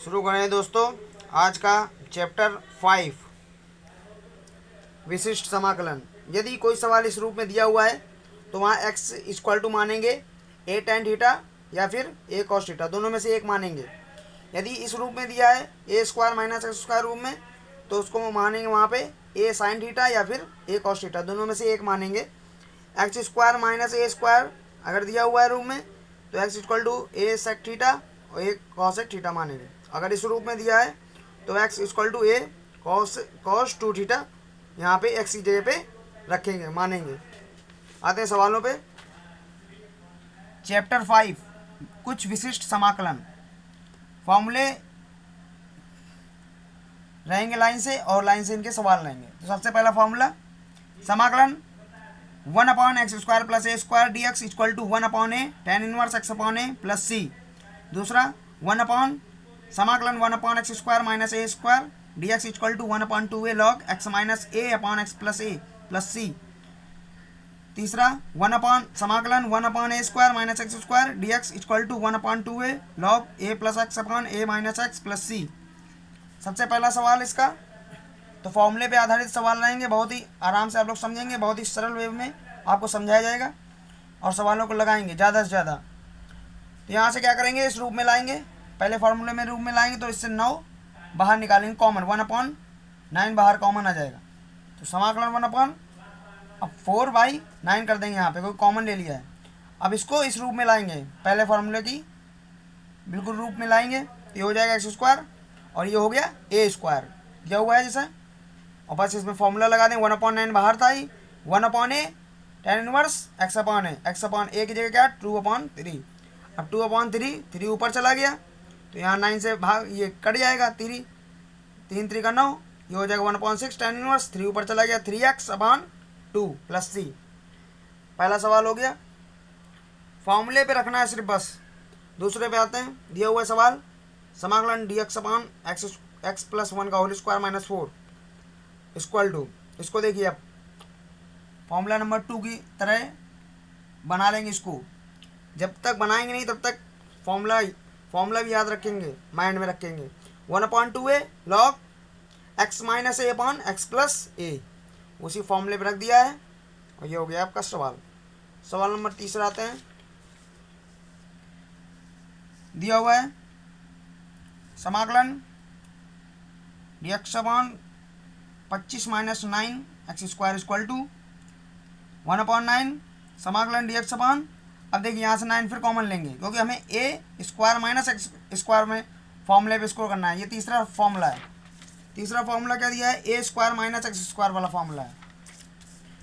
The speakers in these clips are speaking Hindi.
शुरू करें दोस्तों आज का चैप्टर 5 विशिष्ट समाकलन। यदि कोई सवाल इस रूप में दिया हुआ है तो वहाँ x इक्वल टू मानेंगे a tan थीटा या फिर a cos थीटा, दोनों में से एक मानेंगे। यदि इस रूप में दिया है a square minus x square रूप में तो उसको मानेंगे वहाँ पे a sin थीटा या फिर a cos थीटा, दोनों में से एक मानेंगे। X square minus a square अगर दिया हुआ है रूप में तो x equal to a sec theta और a cos sec थीटा मानेंगे। अगर इस रूप में दिया है तो x equal to a cos 2 theta, यहाँ पे x की जगह पे रखेंगे, मानेंगे। आते हैं सवालों पे। चैप्टर 5 कुछ विशिष्ट समाकलन। फॉर्मूले रहेंगे लाइन से और लाइन से इनके सवाल रहेंगे। तो सबसे पहला फॉर्मूला समाकलन 1/x square plus a square d x equal to 1/a tan inverse x upon a plus c। दूसरा समाकलन 1/x square minus a square d x equal to 1/2a log x minus a upon x plus c। तीसरा समाकलन 1/a square minus x square d x equal to 1/2a log a plus x upon a minus x plus c। सबसे पहला सवाल इसका तो फॉर्मूले पे आधारित सवाल रहेंगे, बहुत ही आराम से आप लोग समझेंगे, बहुत ही सरल वे में आपको समझाया जाएगा और सवालों को लगाएंगे ज़्यादा से ज़्यादा। तो यहाँ से क्या करेंगे, इस रूप में लाएंगे, पहले फार्मूले में रूप में लाएंगे तो इससे 9 बाहर निकालेंगे कॉमन, 1/9 बाहर कॉमन आ जाएगा। तो समाकलन 4/9 कर देंगे, यहाँ पे कोई कॉमन ले लिया है। अब इसको इस रूप में लाएंगे, पहले फार्मूले की बिल्कुल रूप में लाएंगे तो ये हो जाएगा एक्स स्क्वायर और ये हो गया ए स्क्वायर दिया हुआ है जैसा, और बस इसमें फॉर्मूला लगा दें। 1/9 बाहर था ही, 1/a tan inverse x upon a की जगह क्या 2/3। अब 2/3 ऊपर चला गया तो यहाँ 9 से भाग ये कट जाएगा, 3 3 का 9, ये हो जाएगा 1/6 tan इनवर्स 3 ऊपर चला गया 3x/2 प्लस c। पहला सवाल हो गया। फॉर्मूले पे रखना है सिर्फ बस। दूसरे पे आते हैं, दिया हुआ सवाल समाकलन dx/x प्लस 1 का whole square minus 4 equal to, इसको देखिए अब फॉर्मूला नंबर 2 की तरह बना लेंगे इसको। जब तक बनाएंगे नहीं तब तक फॉर्मूला भी याद रखेंगे, माइंड में रखेंगे। 1/2a log x minus a upon x plus a, उसी फॉर्मूले पर रख दिया है और ये हो गया आपका सवाल। सवाल नंबर 3 आते हैं। दिया हुआ है समाकलन dx upon 25 minus 9 x square equal to 1/9 समाकलन dx अपॉन, अब देखिए यहाँ से 9 फिर कॉमन लेंगे क्योंकि हमें a square minus x square में फॉर्मूले पे इसको करना है। ये तीसरा फॉर्मूला है। तीसरा फॉर्मूला क्या दिया है, a square minus x square वाला फॉर्मूला है।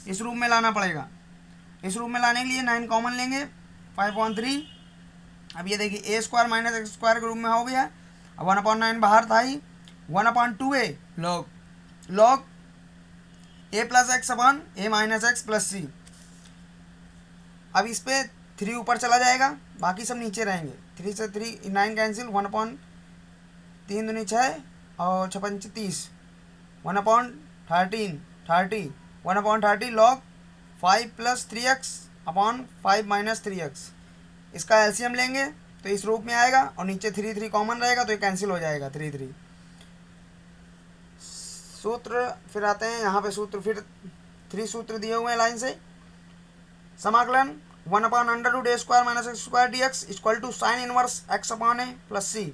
इस रूप में लाना पड़ेगा। इस रूप में लाने के लिए 9 कॉमन लेंगे 5/3। अब ये देखिए a square minus x square के रूप में हो गया। अब 1/9 बाहर था ही, 1/2a log a plus x upon a minus x plus c। अब इस पे 3 ऊपर चला जाएगा, बाकी सब नीचे रहेंगे। 3 से 3 9 कैंसिल, 1/3 दूनी 6 और 6 पंच 30, 1/13 30, 1/30 log 5 plus 3x upon 5 minus 3x। इसका एलसीएम लेंगे तो इस रूप में आएगा और नीचे 3 कॉमन रहेगा तो ये कैंसिल हो जाएगा 3। सूत्र फिर आते हैं यहाँ पे, सूत्र फिर 3 सूत्र दिए हुए हैं लाइन से। समाकलन 1/√a square minus x square d x equal to sine inverse x upon a plus c।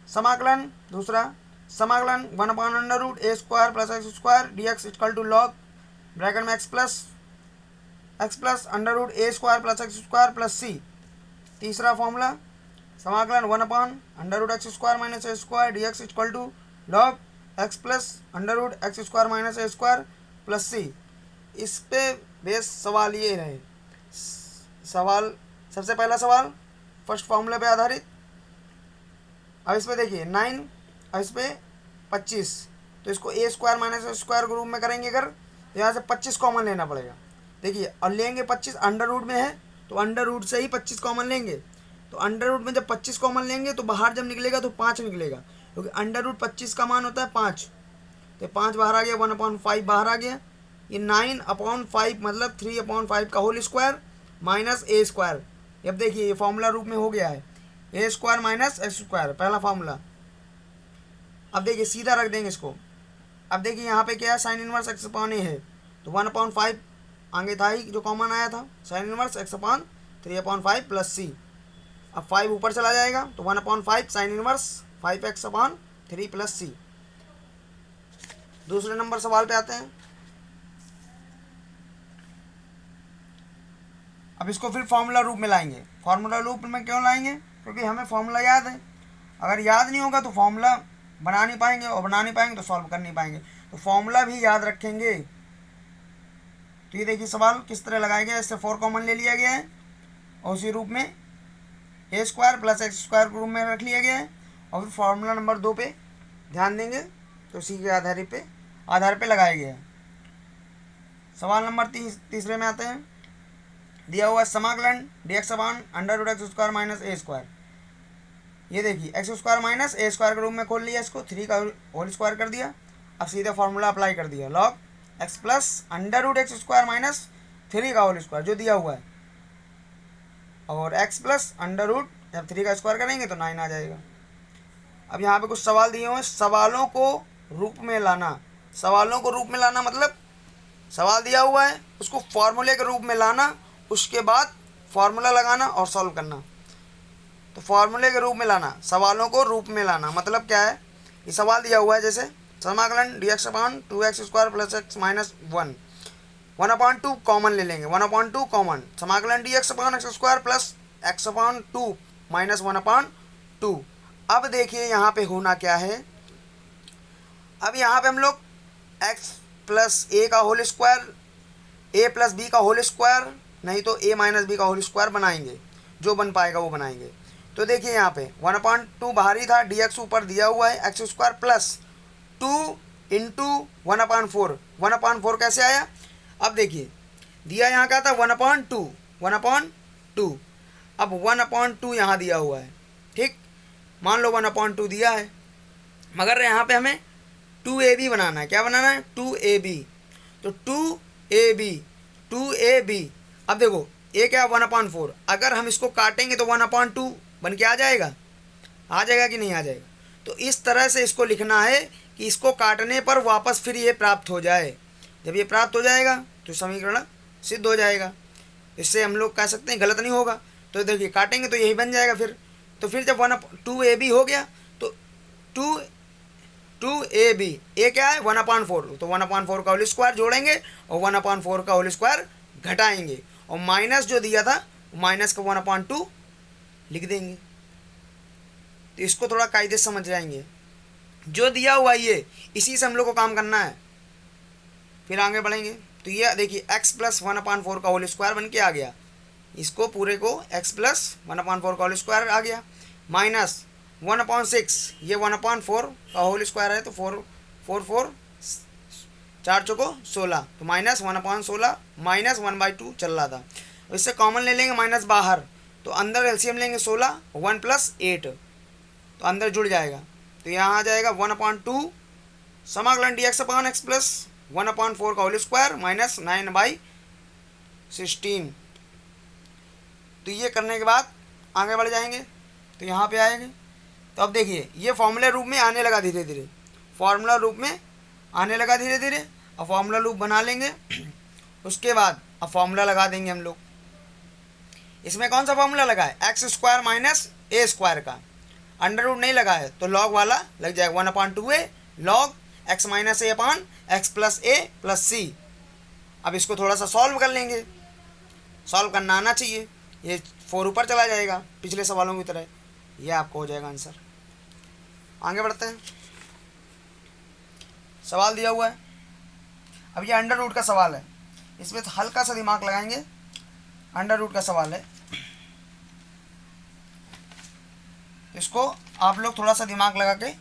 समाकलन दूसरा समाकलन 1/√a square plus x square d x equal to log bracket में x plus √a square plus x square plus c। तीसरा फॉर्मूला समाकलन 1/√x square minus a square d x equal to log x plus √x square minus a square plus c। इस पे बेस सवाल ये रहे। सवाल सबसे पहला सवाल फर्स्ट फॉर्मूले पे आधारित। अब इस पे देखिए 9 और इस पे 25, तो इसको a square minus a square के रूप में करेंगे अगर तो यहाँ से 25 कॉमन लेना पड़ेगा। देखिए और लेंगे 25, अंडर रूट में है तो अंडर रूट से ही 25 कॉमन लेंगे। तो अंडर रूट में जब 25 कॉमन लेंगे तो बाहर जब निकलेगा तो 5 निकलेगा, क्योंकि अंडर रूट 25 का मान होता है 5। तो 5 बाहर आ गया, 1/5 बाहर आ गया। ये 9/5 मतलब 3/5 का whole square minus a square. अब देखिए ये फॉर्मूला रूप में हो गया है, a square minus x square, पहला फार्मूला अब देखिए सीधा रख देंगे इसको। अब देखिए यहाँ पे क्या है, साइन इनवर्स एक्स अपॉन ए है, तो 1/5 आगे था ही जो कॉमन आया था, sine inverse x upon 3/5 plus c. अब 5 ऊपर चला जाएगा तो 1/5 sine inverse 5x upon 3 plus c. दूसरे नंबर सवाल पे आते हैं। अब इसको फिर फॉर्मूला रूप में लाएंगे। फॉर्मूला रूप में क्यों लाएंगे? क्योंकि हमें फॉर्मूला याद है। अगर याद नहीं होगा तो फॉर्मूला बना नहीं पाएंगे, और बना नहीं पाएंगे तो सॉल्व कर नहीं पाएंगे। तो फॉर्मूला भी याद रखेंगे। तो ये देखिए सवाल किस तरह लगाया गया, इससे 4 कॉमन ले लिया गया है और उसी रूप में ए स्क्वायर प्लस एक्स स्क्वायर के रूप में रख लिया गया है। और फिर फॉर्मूला नंबर 2 पे ध्यान देंगे तो उसी के आधार पे लगाया गया है। सवाल नंबर तीसरे में आते हैं। दिया हुआ समाकलन dx upon √x² minus a square. ये देखिए x square minus a square के रूप में खोल लिया, इसको 3 का होल स्क्वायर कर दिया। अब सीधे फार्मूला अप्लाई कर दिया, log x plus √x² minus 3 का होल स्क्वायर जो दिया हुआ है, और x प्लस √ जब 3 का स्क्वायर करेंगे तो 9 आ जाएगा। अब यहाँ पे कुछ सवाल दिए हुए हैं, सवालों को रूप में लाना। सवालों को रूप में लाना मतलब सवाल दिया हुआ है उसको फॉर्मूले के रूप में लाना, उसके बाद फार्मूला लगाना और सॉल्व करना। तो फार्मूले के रूप में लाना, सवालों को रूप में लाना मतलब क्या है, ये सवाल दिया हुआ है जैसे समाकलन dx upon 2x² plus x minus 1/2 common ले लेंगे, 1/2 कॉमन, समाकलन dx upon x² plus x upon 2 minus 1/2। अब देखिए यहाँ पे होना क्या है, अब यहाँ पे हम लोग x प्लस a का whole square, a plus b का होल स्क्वायर, नहीं तो a माइनस b का होल स्क्वायर बनाएंगे, जो बन पाएगा वो बनाएंगे। तो देखिए यहाँ पे 1/2 बाहरी था, dx ऊपर दिया हुआ है, x² प्लस 2 इंटू 1/4। 1/4 कैसे आया? अब देखिए दिया यहाँ का था 1/2। अब 1/2 यहाँ दिया हुआ है, ठीक, मान लो 1/2 दिया है, मगर यहाँ पे हमें 2ab बनाना है। क्या बनाना है? 2ab। तो 2ab। अब देखो ये क्या 1/4, अगर हम इसको काटेंगे तो 1/2 बन के आ जाएगा कि नहीं आ जाएगा? तो इस तरह से इसको लिखना है कि इसको काटने पर वापस फिर ये प्राप्त हो जाए। जब ये प्राप्त हो जाएगा तो समीकरण सिद्ध हो जाएगा। इससे हम लोग कह सकते हैं गलत नहीं होगा। तो देखिए काटेंगे तो यही बन जाएगा फिर। तो फिर जब 2ab हो गया तो 2ab, ये क्या है 1/4, तो 1/4 का होल स्क्वायर जोड़ेंगे और 1/4 का होल स्क्वायर घटाएंगे, और माइनस जो दिया था माइनस का 1/2 लिख देंगे। तो इसको थोड़ा कायदे समझ जाएंगे, जो दिया हुआ ये इसी से हम लोग को काम करना है, फिर आगे बढ़ेंगे। तो ये देखिए x प्लस 1/4 का होल स्क्वायर बन के आ गया, इसको पूरे को x प्लस 1/4 का होल स्क्वायर आ गया, माइनस 1/6, ये 1/4 का होल स्क्वायर है, तो 4 4 चौको 16, तो माइनस 1/16 माइनस 1/2 चल रहा था। इससे कॉमन ले लेंगे माइनस बाहर, तो अंदर एलसीएम लेंगे 16, 1 + 8, तो अंदर जुड़ जाएगा। तो यहाँ आ जाएगा 1/2 समाकलन dx अपॉन x प्लस 1/4 का होल स्क्वायर माइनस 9/16। तो ये करने के बाद आगे बढ़ जाएंगे, तो यहाँ पे आएंगे। तो अब देखिए ये फॉर्मूला रूप में आने लगा धीरे धीरे, फॉर्मूला रूप में आने लगा धीरे धीरे। अब फॉर्मूला रूप बना लेंगे, उसके बाद अब फॉर्मूला लगा देंगे हम लोग। इसमें कौन सा फॉर्मूला लगा है? x² माइनस a स्क्वायर का, अंडर रूट नहीं लगा है तो लॉग वाला लग जाएगा, 1/2a log x minus a upon x plus a plus c। अब इसको थोड़ा सा सॉल्व कर लेंगे, सॉल्व करना आना चाहिए। ये 4 ऊपर चला जाएगा पिछले सवालों की तरह, ये आपको हो जाएगा आंसर। आगे बढ़ते हैं। सवाल दिया हुआ है, अब ये अंडर रूट का सवाल है, इसमें तो हल्का सा दिमाग लगाएंगे। अंडर रूट का सवाल है, इसको आप लोग थोड़ा सा दिमाग लगा के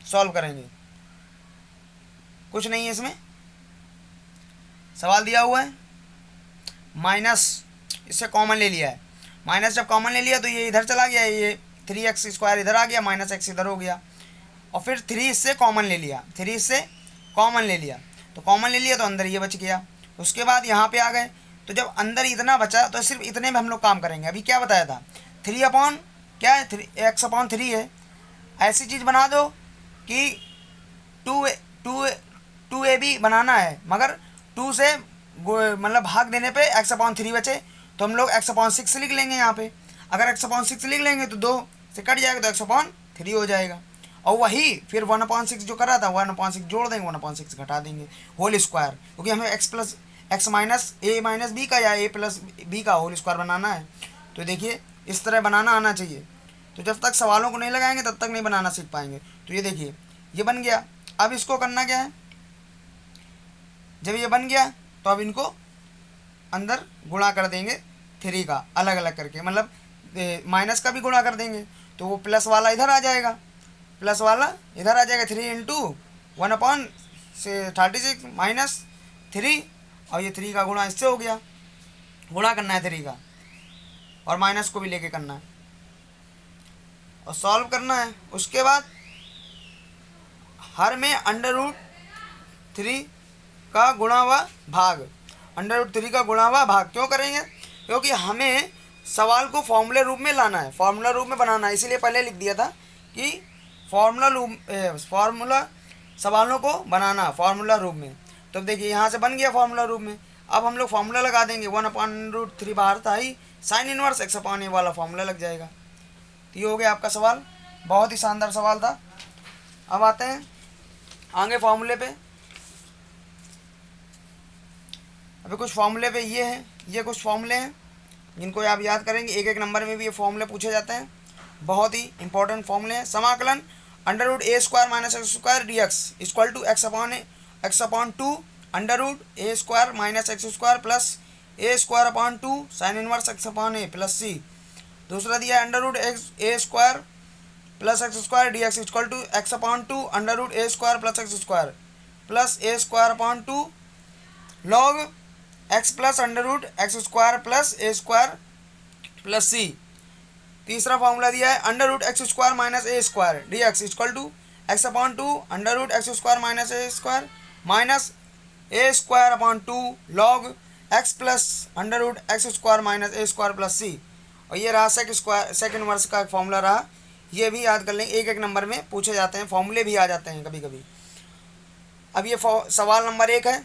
सॉल्व करेंगे। कुछ नहीं है इसमें, सवाल दिया हुआ है, माइनस इससे कॉमन ले लिया है, माइनस जब कॉमन ले लिया तो ये इधर चला गया, ये 3x² इधर आ गया, माइनस x इधर हो गया, और फिर 3 इससे कॉमन ले लिया, 3 इससे कॉमन ले लिया, तो कॉमन ले लिया तो अंदर ये बच गया। उसके बाद यहाँ पे आ गए, तो जब अंदर इतना बचा तो सिर्फ इतने में हम लोग काम करेंगे। अभी क्या बताया था, 3 अपॉन क्या है, x/3 है। ऐसी चीज़ बना दो कि two two two A B बनाना है, मगर 2 से मतलब भाग देने पे x/3 बचे, तो हम लोग x/6 लिख लेंगे यहाँ पे। अगर x/6 लिख लेंगे तो 2 से कट जाएगा तो x/3 हो जाएगा। और वही फिर 1/6 जो करा था 1/6 जोड़ देंगे, 1/6 घटा देंगे, होल स्क्वायर, क्योंकि हमें x माइनस ए माइनस बी का या a प्लस बी का होल स्क्वायर बनाना है। तो देखिए इस तरह बनाना आना चाहिए। तो जब तक सवालों को नहीं लगाएंगे तब तक नहीं बनाना सीख पाएंगे। तो ये देखिए ये बन गया। अब इसको करना क्या है, जब ये बन गया तो अब इनको अंदर गुणा कर देंगे 3 का अलग अलग करके, मतलब माइनस का भी गुणा कर देंगे, तो वो प्लस वाला इधर आ जाएगा, प्लस वाला इधर आ जाएगा। 3 इंटू 1/36 माइनस 3, और ये 3 का गुणा इससे हो गया, गुणा करना है 3 का, और माइनस को भी लेके करना है और सॉल्व करना है। उसके बाद हर में √3 का गुणा हुआ भाग, √3 का गुणा हुआ भाग क्यों करेंगे, क्योंकि हमें सवाल को फॉर्मूले रूप में लाना है, फॉर्मूला रूप में बनाना है, इसीलिए पहले लिख दिया था कि फॉर्मूला सवालों को बनाना फॉर्मूला रूप में। तो देखिए यहाँ से बन गया फॉर्मूला रूप में। अब हम लोग फॉर्मूला लगा देंगे, 1/√3 बाहर था ही, साइन इनवर्स x/a वाला फॉर्मूला लग जाएगा। तो ये हो गया आपका सवाल, बहुत ही शानदार सवाल था। अब आते हैं आगे फॉर्मूले पे। अभी कुछ फॉर्मूले पे ये हैं, ये कुछ फॉर्मूले हैं जिनको आप याद करेंगे, एक एक नंबर में भी ये फॉर्मूले पूछे जाते हैं, बहुत ही इंपॉर्टेंट फॉर्मूले हैं। समाकलन √a² minus x² dx equal to x/2 √a² minus x² plus a² sine inverse x/a plus c। दूसरा दिया है √a² plus x² dx equal to x/2 √a² plus x² plus a² log x plus √x² plus a² plus c। तीसरा फॉर्मूला दिया है √x² minus a² dx equal to x/2 √x² minus a² minus a² log x plus √x² minus a² plus c। और ये रहा सेक इनवर्स का फॉर्मूला रहा, ये भी याद कर लेंगे, एक एक नंबर में पूछे जाते हैं, फॉर्मूले भी आ जाते हैं कभी कभी। अब ये सवाल नंबर 1 है,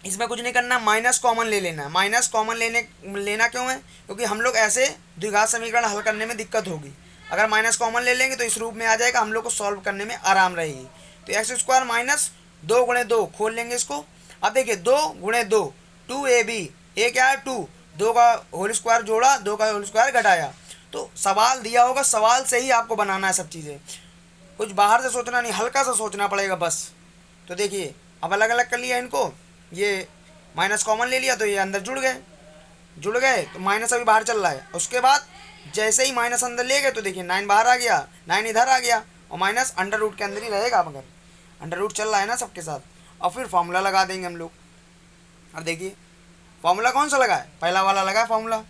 इसमें कुछ नहीं करना, माइनस कॉमन ले लेना है। माइनस कॉमन लेना क्यों है, क्योंकि हम लोग ऐसे द्विघात समीकरण हल करने में दिक्कत होगी। अगर माइनस कॉमन ले लेंगे तो इस रूप में आ जाएगा, हम लोग को सॉल्व करने में आराम रहेगी। तो x² माइनस 2 × 2 खोल लेंगे इसको। अब देखिए 2 × 2 2ab, ए क्या है 2, 2 का होल स्क्वायर जोड़ा, 2 का होल स्क्वायर घटाया। तो सवाल दिया होगा, सवाल से ही आपको बनाना है सब चीज़ें, कुछ बाहर से सोचना नहीं, हल्का सा सोचना पड़ेगा बस। तो देखिए अब अलग अलग कर लिया इनको, ये माइनस कॉमन ले लिया तो ये अंदर जुड़ गए तो माइनस अभी बाहर चल रहा है। उसके बाद जैसे ही माइनस अंदर ले गए तो देखिए 9 बाहर आ गया, 9 इधर आ गया, और माइनस √ के अंदर ही रहेगा, मगर √ चल रहा है ना सबके साथ। और फिर फॉर्मूला लगा देंगे हम लोग। अब देखिए फॉर्मूला कौन सा लगा है, पहला वाला लगा फॉर्मूला,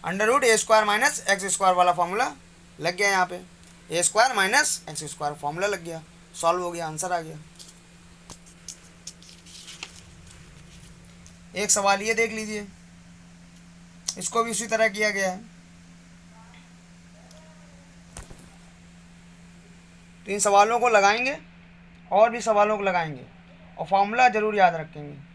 √a² माइनस x² वाला फॉर्मूला लग गया यहाँ पे, a² माइनस x² फॉर्मूला लग गया, सॉल्व हो गया, आंसर आ गया। एक सवाल ये देख लीजिए, इसको भी उसी तरह किया गया है। तो इन सवालों को लगाएंगे और भी सवालों को लगाएंगे और फॉर्मूला ज़रूर याद रखेंगे।